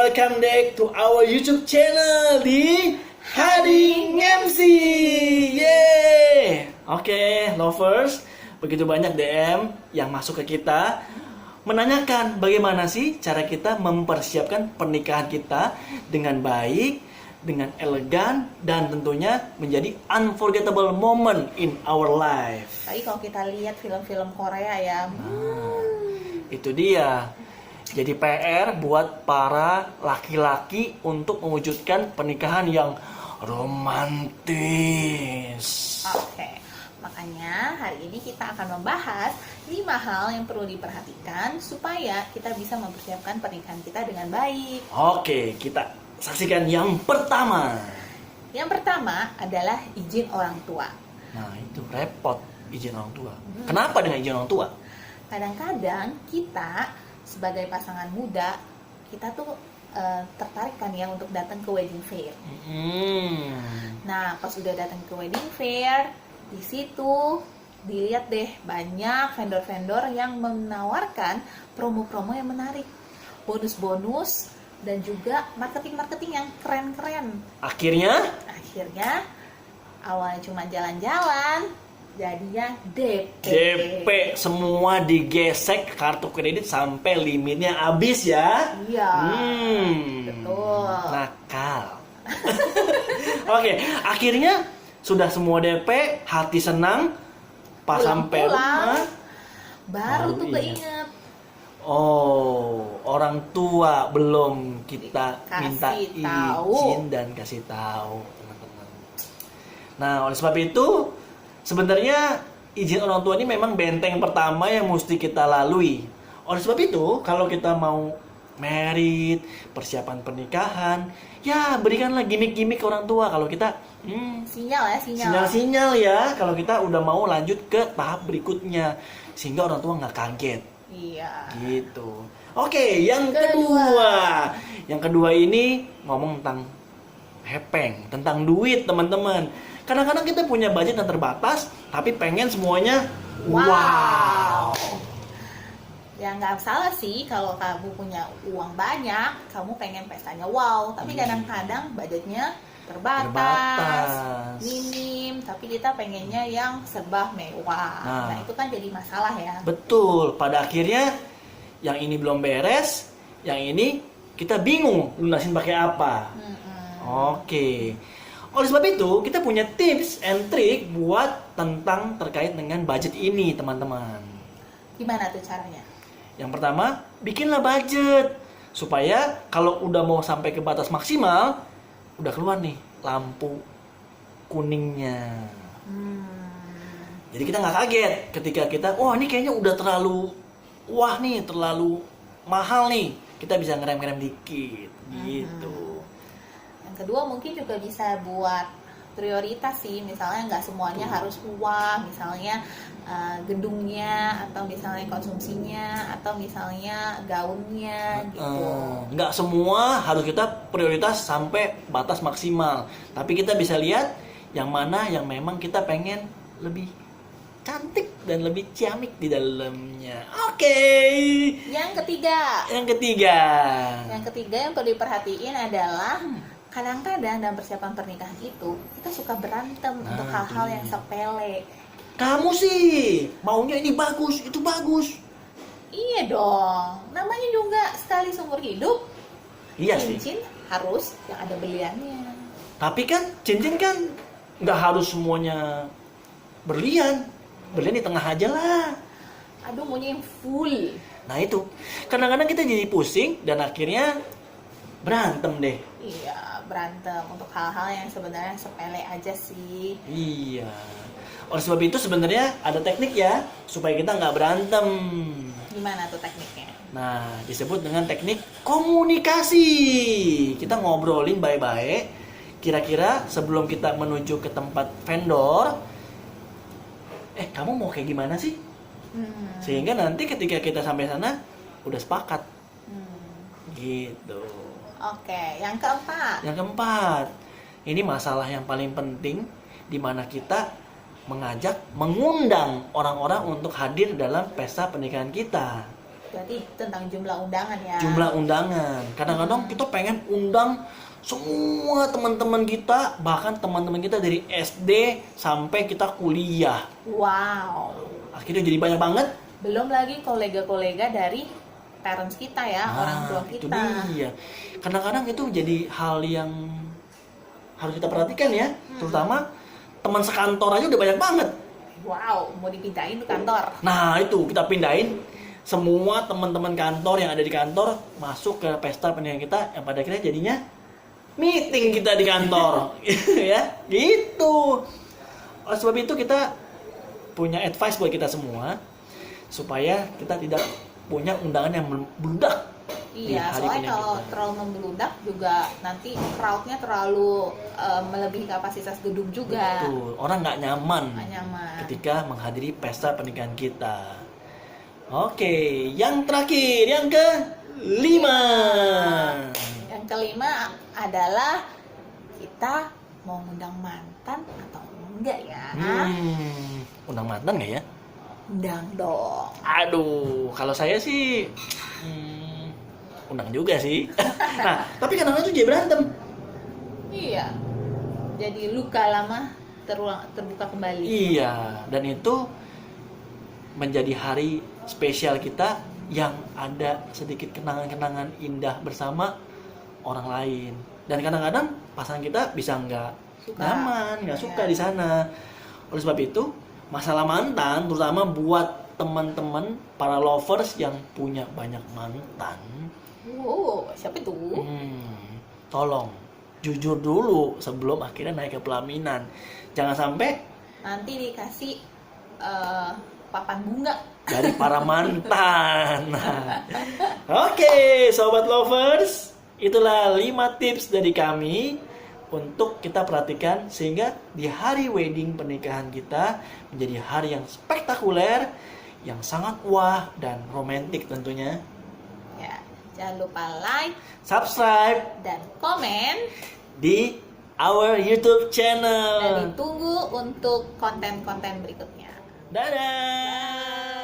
welcome back to our YouTube channel di Hadi MC. Yeay. Oke, lovers, begitu banyak DM yang masuk ke kita menanyakan bagaimana sih cara kita mempersiapkan pernikahan kita dengan baik, dengan elegan, dan tentunya menjadi unforgettable moment in our life. Tapi kalau kita lihat film-film Korea ya, Itu dia. Jadi PR buat para laki-laki untuk mewujudkan pernikahan yang romantis. Oke. Makanya hari ini kita akan membahas 5 hal yang perlu diperhatikan supaya kita bisa mempersiapkan pernikahan kita dengan baik. Oke, kita saksikan yang pertama. Yang pertama adalah izin orang tua. Nah, itu repot izin orang tua. Kenapa dengan izin orang tua? Kadang-kadang kita sebagai pasangan muda, kita tuh tertarik kan ya untuk datang ke wedding fair. Nah, pas udah datang ke wedding fair, di situ dilihat deh banyak vendor-vendor yang menawarkan promo-promo yang menarik, bonus-bonus, dan juga marketing-marketing yang keren-keren. Akhirnya Awalnya cuma jalan-jalan, jadinya DP. DP semua digesek kartu kredit sampai limitnya habis ya. Iya. Betul. Nakal. Oke, akhirnya sudah semua DP, hati senang, pas sampai rumah baru tuh iya. keinget. Oh, orang tua belum kita minta tahu. izin dan kasih tahu teman-teman. Nah, oleh sebab itu sebenarnya izin orang tua ini memang benteng pertama yang mesti kita lalui. Oleh sebab itu, kalau kita mau married, persiapan pernikahan, ya berikanlah gimmick-gimmick ke orang tua. Kalau kita sinyal-sinyal ya, kalau kita udah mau lanjut ke tahap berikutnya, sehingga orang tua nggak kaget. Iya. Gitu. Oke, yang kedua. Yang kedua ini ngomong tentang hepeng, tentang duit, teman-teman. Kadang-kadang kita punya budget yang terbatas, tapi pengen semuanya wow. Ya nggak salah sih kalau kamu punya uang banyak, kamu pengen pestanya wow. Tapi kadang-kadang budgetnya terbatas, minim, tapi kita pengennya yang serba mewah. Nah, itu kan jadi masalah ya. Betul. Pada akhirnya yang ini belum beres, yang ini kita bingung lunasin pakai apa. Oke. Oleh sebab itu, kita punya tips and trick buat tentang terkait dengan budget ini, teman-teman. Gimana tuh caranya? Yang pertama, bikinlah budget supaya kalau udah mau sampai ke batas maksimal, udah keluar nih lampu kuningnya. Jadi kita nggak kaget ketika kita, ini kayaknya udah terlalu terlalu mahal nih. Kita bisa ngerem-ngerem dikit, gitu. Yang kedua mungkin juga bisa buat prioritas sih, misalnya nggak semuanya harus uang, misalnya gedungnya, atau misalnya konsumsinya, atau misalnya gaunnya gitu. Nggak semua harus kita prioritas sampai batas maksimal, tapi kita bisa lihat yang mana yang memang kita pengen lebih cantik dan lebih ciamik di dalamnya. Oke. Yang ketiga yang perlu diperhatiin adalah kadang-kadang dalam persiapan pernikahan itu kita suka berantem untuk hal-hal yang sepele. Kamu sih maunya ini bagus, itu bagus. Iya dong, namanya juga sekali seumur hidup. Iya cincin sih. Harus yang ada berliannya. Tapi kan cincin kan nggak harus semuanya berlian di tengah aja lah. Aduh, maunya yang full. Nah itu, kadang-kadang kita jadi pusing dan akhirnya berantem deh. Iya, berantem untuk hal-hal yang sebenarnya sepele aja sih. Iya. Oleh sebab itu sebenarnya ada teknik ya supaya kita nggak berantem. Gimana tuh tekniknya? Nah, disebut dengan teknik komunikasi. Kita ngobrolin baik-baik. Kira-kira sebelum kita menuju ke tempat vendor, kamu mau kayak gimana sih? Sehingga nanti ketika kita sampai sana udah sepakat. Gitu. Oke, yang keempat. Yang keempat, ini masalah yang paling penting, di mana kita mengundang orang-orang untuk hadir dalam pesta pernikahan kita. Berarti tentang jumlah undangan ya. Jumlah undangan. Kadang-kadang kita pengen undang semua teman-teman kita, bahkan teman-teman kita dari SD sampai kita kuliah. Wow. Akhirnya jadi banyak banget. Belum lagi kolega-kolega dari parents kita ya, orang tua Itu kita. dia. Kadang-kadang itu jadi hal yang harus kita perhatikan ya, terutama teman sekantor aja udah banyak banget. Wow, mau dipindahin ke kantor. Nah itu kita pindahin semua teman-teman kantor yang ada di kantor masuk ke pesta pernikahan kita, yang pada akhirnya jadinya meeting kita di kantor. Ya gitu. Oleh sebab itu kita punya advice buat kita semua supaya kita tidak punya undangan yang membludak. Di Iya, hari soalnya pernikahan kalau kita. terlalu membludak juga nanti crowdnya terlalu melebihi kapasitas gedung juga. Betul, orang nggak nyaman Nggak nyaman. ketika menghadiri pesta pernikahan kita. Oke, yang terakhir, yang kelima. Yang kelima adalah kita mau ngundang mantan atau enggak ya? Undang mantan nggak ya? Undang dong. Aduh, kalau saya sih undang juga sih. Nah, tapi kadang-kadang tuh dia berantem. Iya. Jadi luka lama terbuka kembali. Iya, dan itu menjadi hari spesial kita yang ada sedikit kenangan-kenangan indah bersama orang lain. Dan kadang-kadang pasangan kita bisa nggak Suka. nyaman, nggak Iya. suka di sana. Oleh sebab itu, masalah mantan, terutama buat teman-teman para lovers yang punya banyak mantan, Wow, siapa itu? tolong jujur dulu sebelum akhirnya naik ke pelaminan. Jangan sampai Nanti dikasih papan bunga. dari para mantan. Nah, oke, sobat lovers, itulah 5 tips dari kami untuk kita perhatikan sehingga di hari wedding pernikahan kita menjadi hari yang spektakuler, yang sangat wah dan romantis tentunya. Ya, jangan lupa like Subscribe dan komen di our YouTube dan channel. ditunggu untuk konten-konten berikutnya. Dadah.